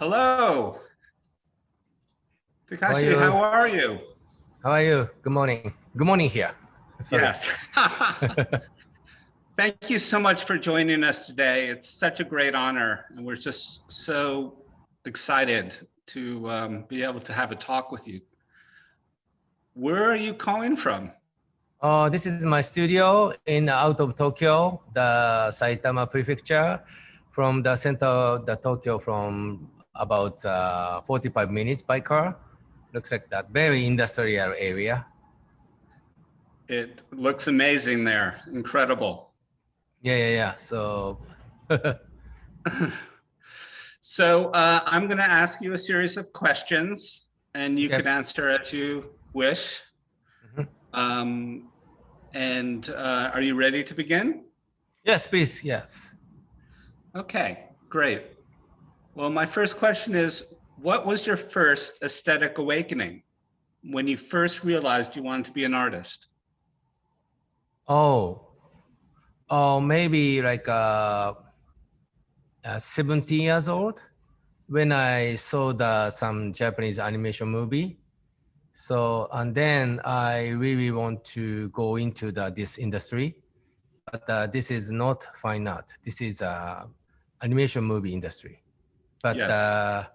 Hello, How are Takashi, you? how are you? How are you? Good morning. Good morning here. Sorry. Yes. Thank you so much for joining us today. It's such a great honor, and we're just so excited to be able to have a talk with you. Where are you calling from? This is my studio out of Tokyo, the Saitama Prefecture, from the center of the Tokyo from about 45 minutes by car. Looks like that. Very industrial area. It looks amazing there. Incredible. Yeah. So. So I'm going to ask you a series of questions, and you could answer as you wish. Mm-hmm. Are you ready to begin? Yes, please. Yes. Okay, great. Well, my first question is, what was your first aesthetic awakening when you first realized you wanted to be an artist? Maybe like 17 years old when I saw some Japanese animation movie. So, and then I really want to go into this industry, but this is not fine art. This is animation movie industry. But Yes.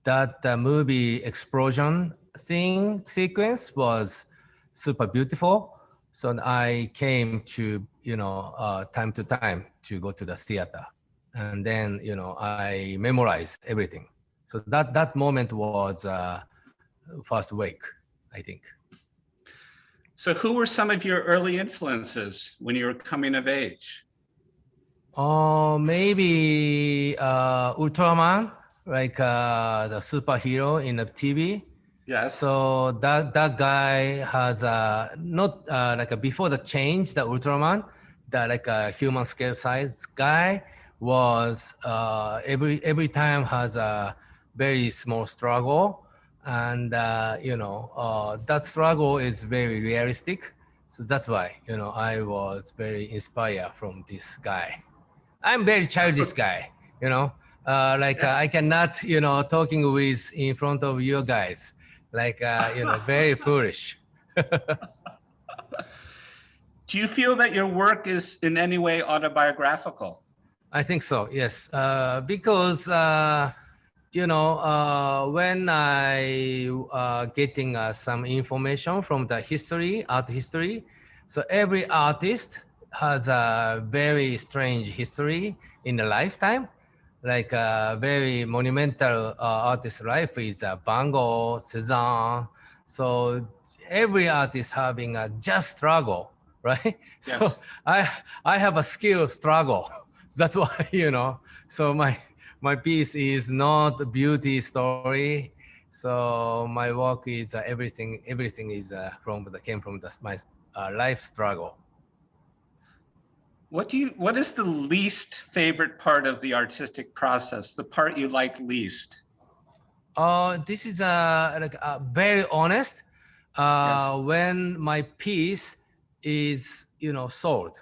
That movie explosion sequence was super beautiful. So I came to, time to time to go to the theater. And then, I memorized everything. So that moment was first wake, I think. So who were some of your early influences when you were coming of age? Maybe Ultraman, like the superhero in the TV. Yes. So that guy has not before the change, the Ultraman, that like a human scale size guy was every time has a very small struggle, and that struggle is very realistic. So that's why I was very inspired from this guy. I'm very childish guy, I cannot, talking with in front of you guys, very foolish. Do you feel that your work is in any way autobiographical? I think so, yes. Because, when I getting some information from the art history, so every artist has a very strange history in a lifetime. Like a very monumental artist life is Van Gogh, Cezanne. So every artist having a just struggle, right? Yes. So I have a skill struggle. That's why, so my piece is not a beauty story. So my work is everything is came from my life struggle. What is the least favorite part of the artistic process? The part you like least? This is very honest. Yes. When my piece is sold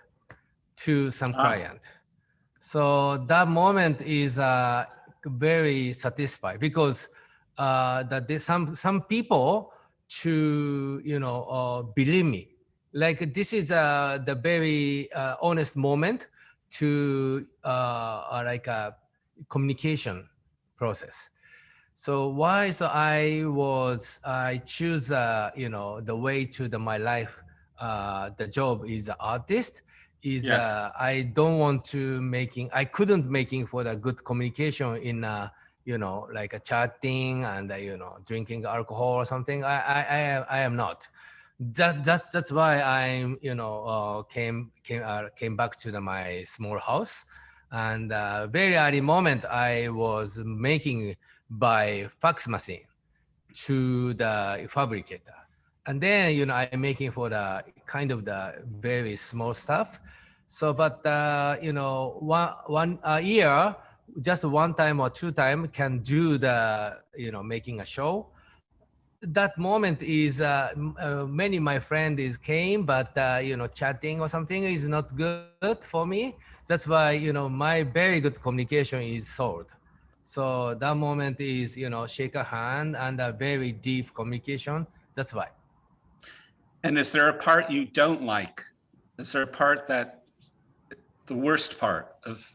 to some client, so that moment is very satisfied because some people to believe me, like this is the very honest moment to like a communication process. So why? So I choose the way to my life. The job is artist. Is Yes. I don't want to I couldn't making for the good communication in like a chatting and drinking alcohol or something. I am not. That's why I'm came back to my small house, and very early moment I was making by fax machine to the fabricator, and then I'm making for the kind of the very small stuff. So but one year, just one time or two time can do the making a show. That moment is many my friend is came, but chatting or something is not good for me. That's why my very good communication is sold. So that moment is, shake a hand and a very deep communication. That's why. And is there a part you don't like? Is there a part that the worst part of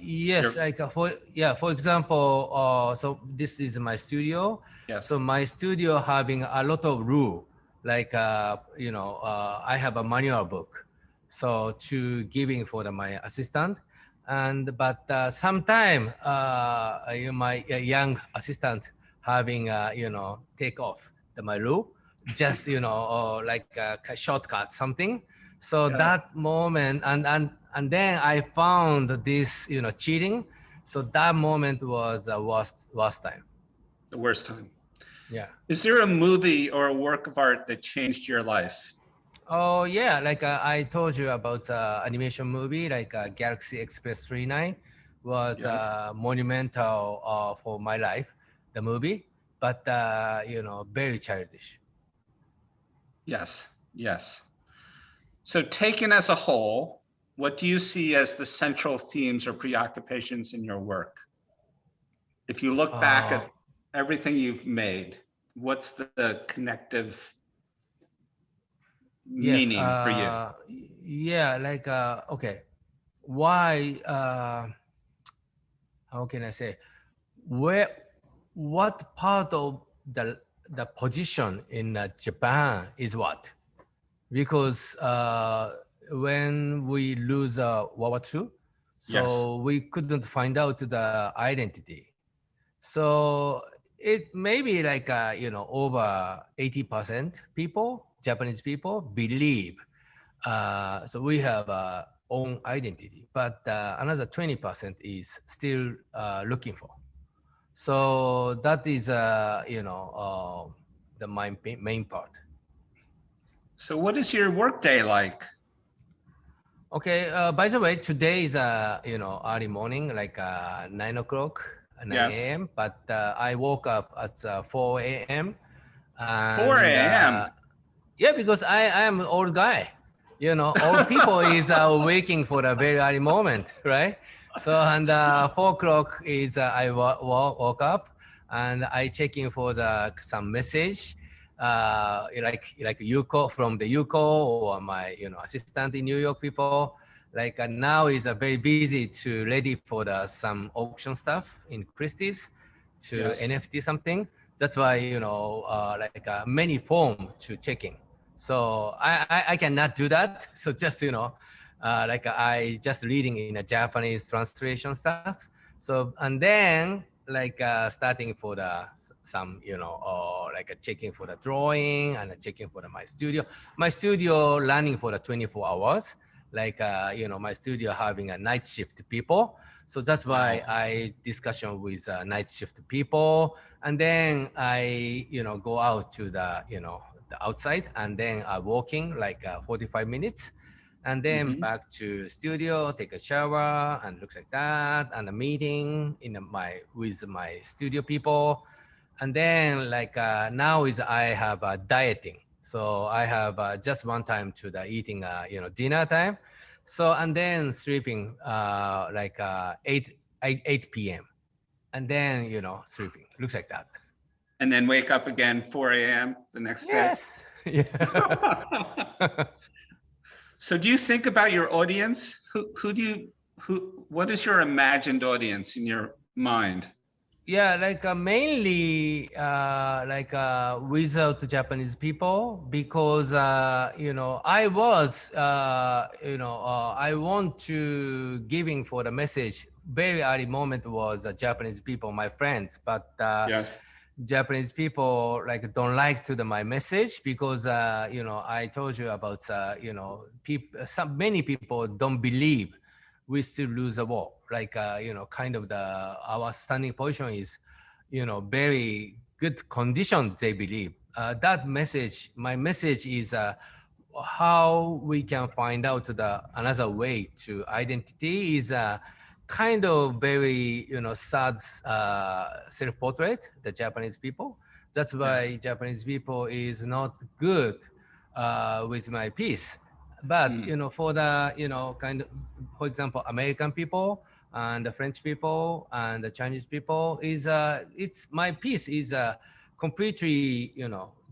Yes, your, like for example, so this is my studio. yes, So my studio having a lot of rule, like I have a manual book, so to giving for my assistant, and but sometime my young assistant having take off my rule, just like a shortcut something. So yeah, that moment, and then I found this, cheating. So that moment was a worst time. the worst time? Yeah. Is there a movie or a work of art that changed your life? Oh yeah, like I told you about animation movie like Galaxy Express 39 was Yes, monumental for my life, the movie, but very childish. yes, yes. So taken as a whole, what do you see as the central themes or preoccupations in your work? If you look back Uh, at everything you've made, what's the connective yes. meaning for you? Yeah. Like okay. Why? How can I say? Where? What part of the position in Japan is what? Because when we lose World War II, Yes, so we couldn't find out the identity. So it may be like over 80% people, Japanese people, believe. So we have our own identity, but another 20% is still looking for. So that is the main part. so what is your workday like? Okay. By the way, today is early morning, like 9 o'clock, 9 Yes, a.m. But I woke up at 4 a.m. 4 and a.m. yeah, because I am an old guy. Old people is waking for a very early moment, right? So and 4 o'clock is woke up and I checking for the some message, like Yuko from the Yuko or my assistant in New York people. Like now is very busy to ready for the some auction stuff in Christie's to Yes. NFT something. That's why like many form to checking. So I cannot do that. So just like I just reading in a Japanese translation stuff. So and then like starting for the some or like checking for the drawing and checking for my studio. My studio running for the 24 hours. Like my studio having a night shift people. So that's why Wow. I discussion with night shift people, and then I go out to the outside, and then walking like 45 minutes, and then Hmm. back to studio, take a shower, and looks like that, and a meeting in my with my studio people, and then like now is I have dieting, so I have just one time to the eating dinner time, so and then sleeping like 8 p.m. and then sleeping looks like that. And then wake up again 4 a.m. the next day. Yes. Yeah. So do you think about your audience? Who do you what is your imagined audience in your mind? Yeah, like mainly like without Japanese people, because I was I want to giving for the message very early moment was Japanese people, my friends, but Yes. Japanese people like don't like to my message because I told you about some many people don't believe we still lose the war. Like kind of the our standing position is very good condition they believe. That message, my message is how we can find out the another way to identity is kind of very sad self-portrait the Japanese people. That's Yes. why Japanese people is not good with my piece. But Mm. for the kind of, for example, American people, and the French people and the Chinese people is it's my piece is completely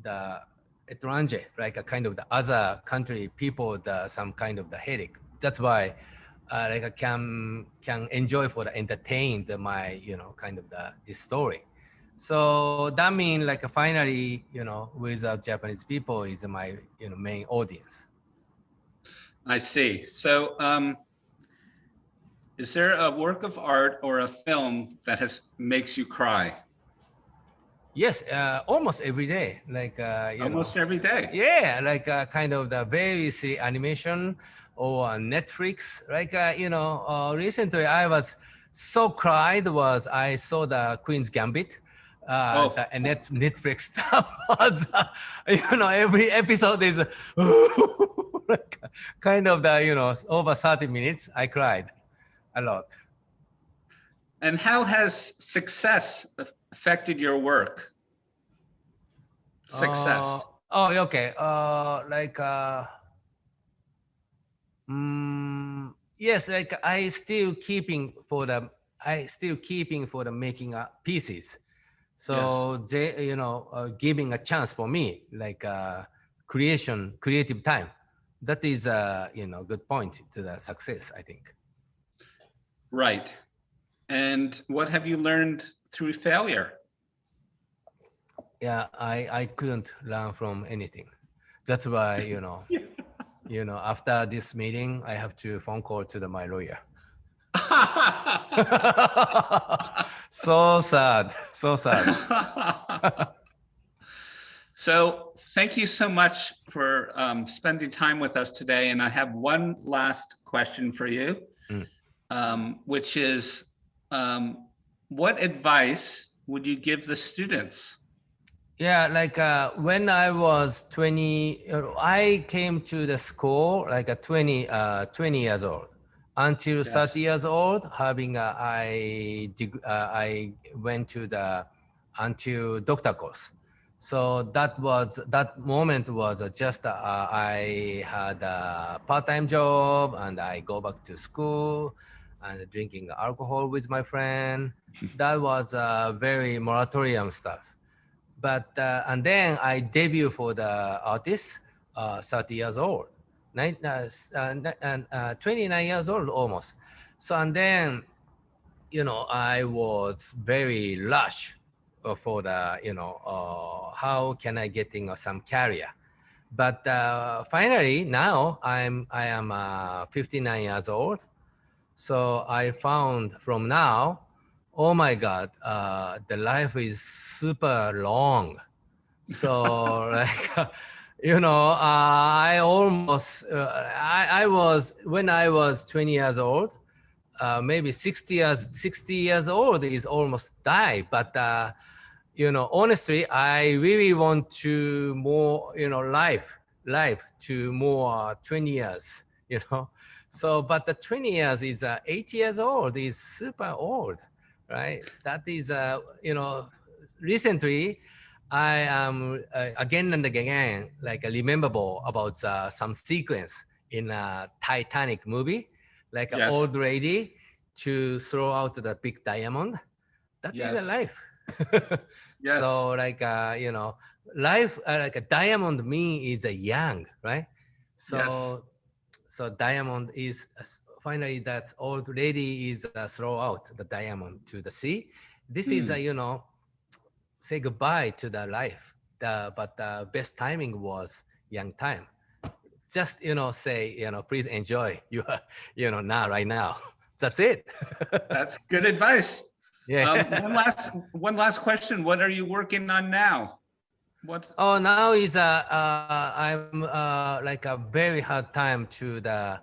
the étranger, like a kind of the other country people, the some kind of the headache. That's why like I can enjoy for the entertain the my kind of the this story. So that means like finally with Japanese people is my main audience. I see. So, is there a work of art or a film that makes you cry? Yes, almost every day. Like Almost every day. yeah, like kind of the very silly animation or Netflix. Like recently I was so cried was I saw the Queen's Gambit. Oh, The Netflix stuff was, every episode is like kind of the over 30 minutes. I cried a lot. and how has success affected your work? Success. Oh, okay. Yes, like I still keeping for the making pieces. So they, giving a chance for me, like creative time. That is, good point to the success, I think. Right. And what have you learned through failure? Yeah, I couldn't learn from anything. That's why, after this meeting, I have to phone call to my lawyer. So sad, so sad. So thank you so much for spending time with us today. And I have one last question for you, which is, what advice would you give the students? Yeah, like when I was 20, I came to the school like 20 years old. Until 30 years old, having I went to the until doctor course. So that moment was just I had a part-time job and I go back to school and drinking alcohol with my friend. That was very moratorium stuff. But and then I debut for the artist, 30 years old, 29 years old almost. So and then, I was very rush for the, how can I getting some career. But finally now I am 59 years old. So I found from now, oh my God, the life is super long. So like, I almost, I was, when I was 20 years old, maybe 60 years old is almost die. But, honestly, I really want to more, life to more 20 years, So, but the 20 years is 8 years old is super old, right? That is, recently I am again and again like rememberable about some sequence in a Titanic movie, like an old lady to throw out the big diamond. That is a life. So like life like a diamond mean is a young, right? So so diamond is finally that old lady is throw out the diamond to the sea. This is say goodbye to the life. But the best timing was young time. Just say please enjoy your now right now. That's it. That's good advice. Yeah. One last question. What are you working on now? What? Oh, now is I'm like a very hard time to the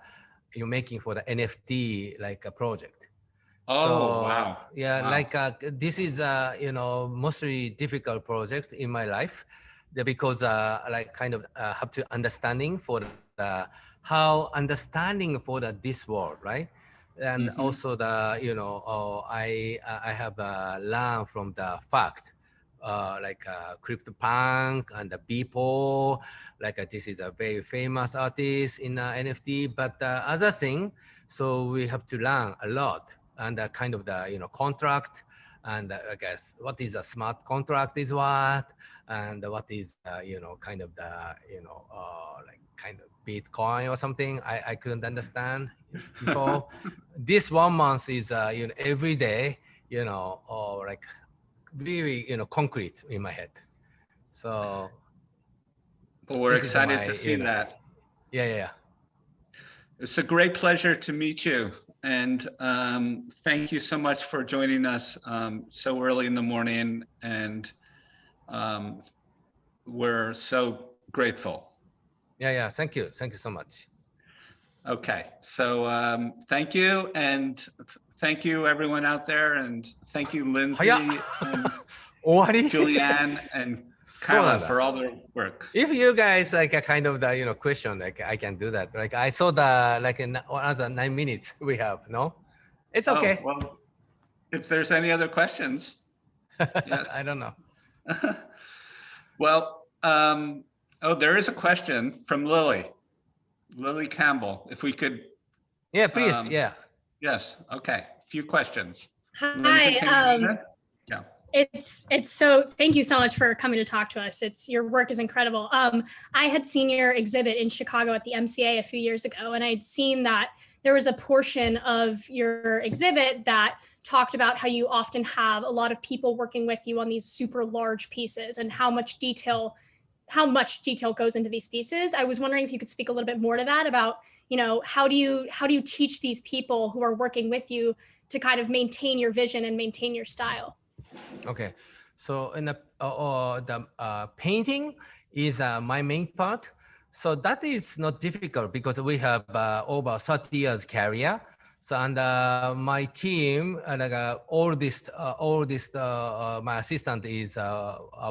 you're making for the NFT like a project. Oh, So wow. yeah, Wow. like this is mostly difficult project in my life, because like kind of have to understanding for the how understanding for this world, right? And also the I have learned from the fact. Like CryptoPunk and the Beeple, like this is a very famous artist in NFT. But the other thing, so we have to learn a lot and kind of the contract, and I guess what is a smart contract is what, and what is kind of the like kind of Bitcoin or something. I couldn't understand before. This 1 month is every day, or like really concrete in my head. So Well, we're this is excited my, to see that. Yeah. It's a great pleasure to meet you. And thank you so much for joining us so early in the morning. And we're so grateful. Yeah. Thank you so much. Okay, so thank you, and thank you everyone out there, and thank you Lindsay and Julianne and Kyla for all their work. If you guys like a kind of the question, like I can do that. Like I saw the like another 9 minutes we have. No, it's okay. Oh, well, if there's any other questions, yes. I don't know. Well, there is a question from Lily Campbell. If we could. Yeah, please. Yeah. Yes. Okay. A few questions. Hi. Lindsay, yeah. It's so, thank you so much for coming to talk to us. Your work is incredible. I had seen your exhibit in Chicago at the MCA a few years ago, and I'd seen that there was a portion of your exhibit that talked about how you often have a lot of people working with you on these super large pieces and how much detail goes into these pieces. I was wondering if you could speak a little bit more to that about, how do you teach these people who are working with you to kind of maintain your vision and maintain your style? Okay, so in the painting is my main part. So that is not difficult because we have over 30 years career. So and my team, all this, my assistant is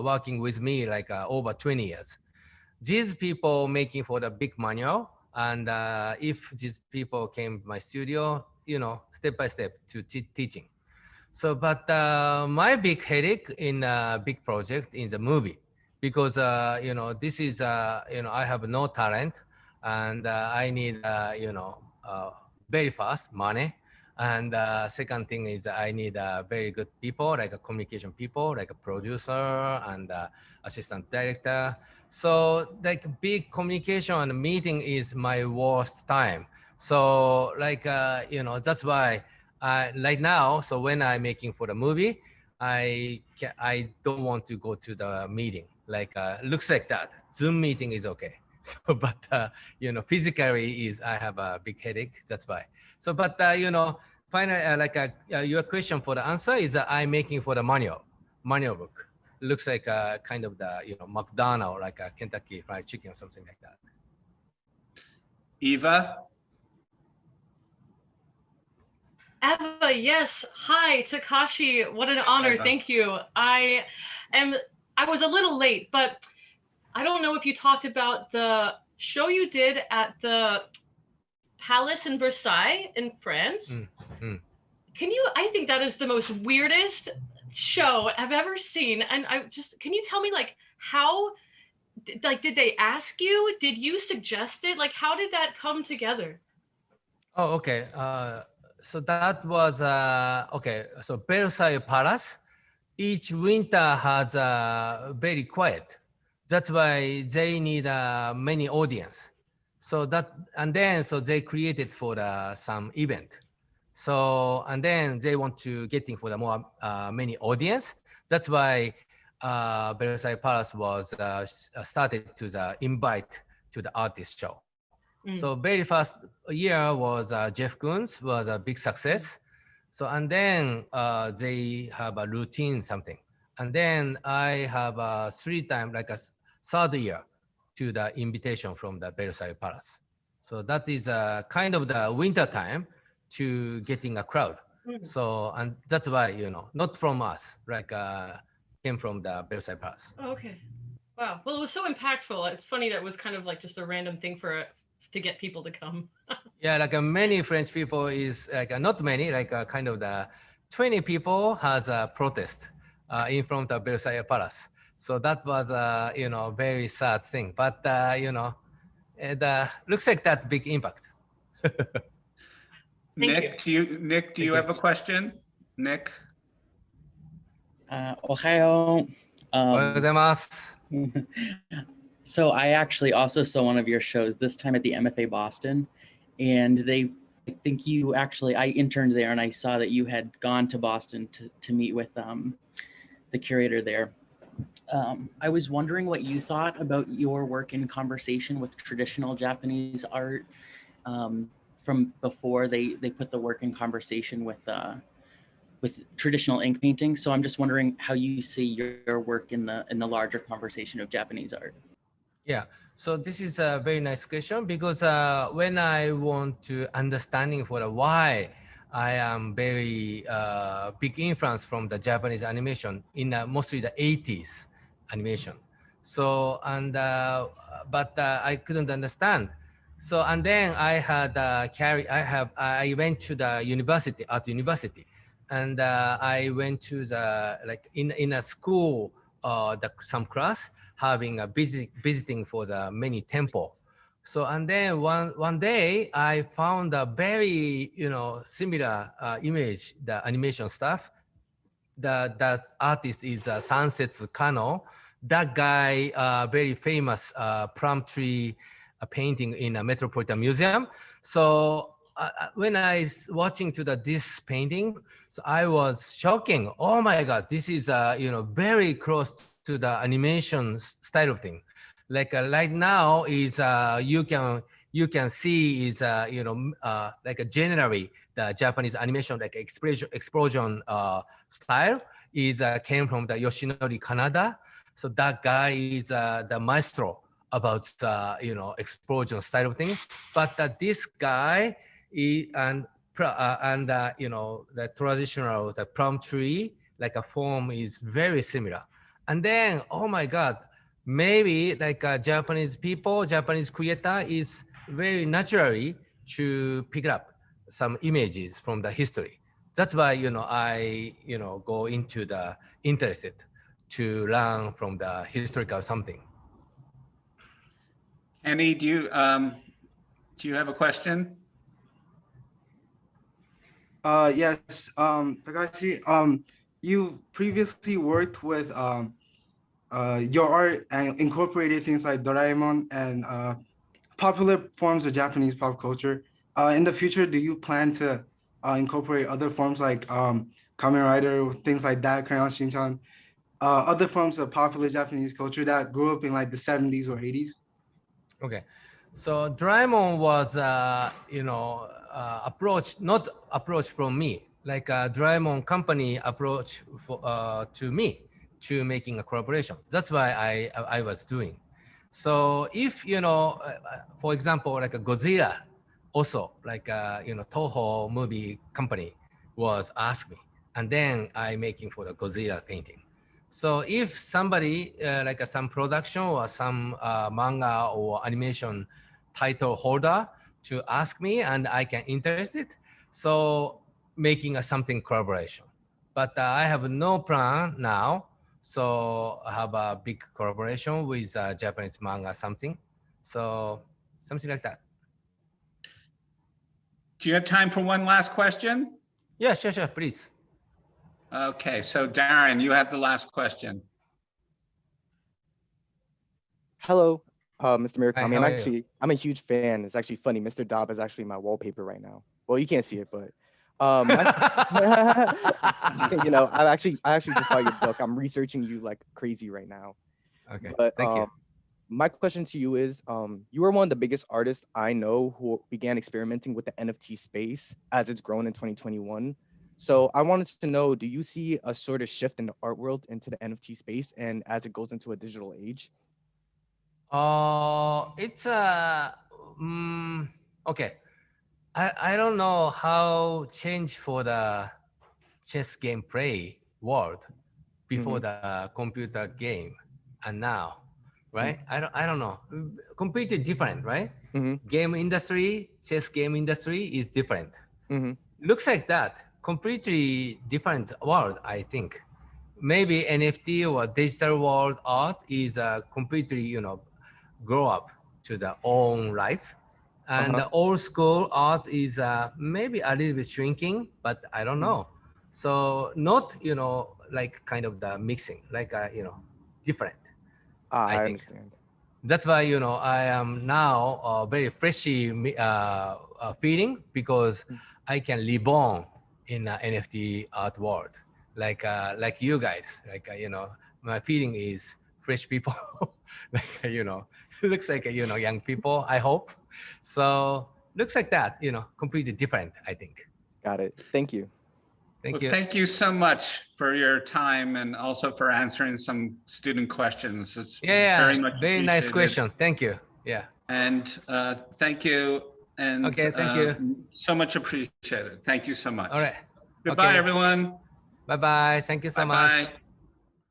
working with me like over 20 years. These people making for the big manual, and if these people came to my studio, step by step to teaching. So, but my big headache in a big project in the movie, because this is I have no talent, and I need very fast money, and second thing is I need very good people, like a communication people, like a producer and assistant director. So like big communication and meeting is my worst time. So like that's why right now, so when I'm making for the movie, I don't want to go to the meeting. Like looks like that. Zoom meeting is okay. So, but physically I have a big headache. That's why. So, but finally, your question for the answer is I'm making for the manual book. Looks like kind of the McDonald's, like a Kentucky Fried Chicken or something like that. Eva. Eva, yes. Hi, Takashi. What an honor. Eva. Thank you. I was a little late, but I don't know if you talked about the show you did at the Palace in Versailles in France. I think that is the most weirdest show I've ever seen. And can you tell me how, did they ask you? Did you suggest it? How did that come together? Oh, okay. So that was, okay, so Versailles Palace, each winter has very quiet. That's why they need many audience. So so they created for some event. So, and then they want to getting for the more many audience. That's why Versailles Palace was started to invite to the artist show. So very first year was Jeff Koons was a big success. So, and then they have a routine something. And then I have 3 times, like a third year to the invitation from the Versailles Palace. So that is kind of the winter time to getting a crowd. So, and that's why, not from us, came from the Versailles Palace. Oh, okay. Wow. Well, it was so impactful. It's funny that it was kind of like just a random thing to get people to come. Yeah, many French people is not many, kind of the 20 people has a protest in front of Versailles Palace. So that was very sad thing. But it looks like that big impact. Nick, do you have a question? Nick? Ohio. おはようございます。 So I actually also saw one of your shows, this time at the MFA Boston, and I think you actually, I interned there and I saw that you had gone to Boston to meet with the curator there. I was wondering what you thought about your work in conversation with traditional Japanese art from before they put the work in conversation with traditional ink painting. So I'm just wondering how you see your work in the larger conversation of Japanese art. Yeah, so this is a very nice question because when I want to understanding for the why I am very big influence from the Japanese animation in mostly the 80s animation. So and but I couldn't understand. So and then I had I went to the university and I went to the like in a school some class having a visiting for the many temple. So and then one day I found a very similar image, the animation stuff. That artist is Sunset's Kano. That guy, very famous plum tree painting in a Metropolitan Museum. So when I was watching to this painting, so I was shocking. Oh my God, this is very close to the animation style of thing. Like right now is you can see is like a generally the Japanese animation like explosion style is came from the Yoshinori Kanada. So that guy is the maestro about explosion style of thing. But this guy the traditional the plum tree like a form is very similar. And then oh my God, maybe like Japanese people, Japanese creator is very naturally to pick up some images from the history. That's why I go into the interested to learn from the historical something. Kenny, do you have a question? Yes, Takashi, you've previously worked with your art and incorporated things like Doraemon and popular forms of Japanese pop culture. In the future, do you plan to incorporate other forms like Kamen Rider, things like that, Crayon Shin-chan, other forms of popular Japanese culture that grew up in like the 70s or 80s? Okay, so Doraemon was not approach from me, like Doraemon company approach to me to making a collaboration. That's why I was doing. So if for example, like a Godzilla, also like Toho movie company was asked me, and then I making for the Godzilla painting. So if somebody like some production or some manga or animation title holder to ask me and I can interested, so making something collaboration. But I have no plan now. So I have a big collaboration with Japanese manga something. So something like that. Do you have time for one last question? Yeah, sure, please. Okay, so Darren, you have the last question. Hello, Mr. Hi, Murakami. I'm a huge fan. It's actually funny. Mr. Dobb is actually my wallpaper right now. Well, you can't see it, but I actually just bought your book. I'm researching you like crazy right now. Okay, But thank you. my question to you is, you are one of the biggest artists I know who began experimenting with the NFT space as it's grown in 2021. So I wanted to know, do you see a sort of shift in the art world into the NFT space and as it goes into a digital age? It's okay. I don't know how change for the chess game play world before the computer game and now, right? I don't know. Completely different, right? Game industry, chess game industry is different. Looks like that. Completely different world, I think. Maybe NFT or digital world art is completely, grow up to their own life. And the old school art is maybe a little bit shrinking, but I don't know. So not, like kind of the mixing, like, different. I think. understand. That's why, I am now very freshy feeling, because I can reborn in the NFT art world. Like you guys, my feeling is fresh people, looks like, young people, I hope. So looks like that, completely different, I think. Got it. Thank you. Thank Well, you. thank you so much for your time and also for answering some student questions. It's very much very nice appreciated. question. Thank you. Yeah. And thank you. And Okay, thank you. so much appreciated. Thank you so much. All right. Goodbye, Okay. everyone. Bye-bye. Thank you so much. Bye-bye.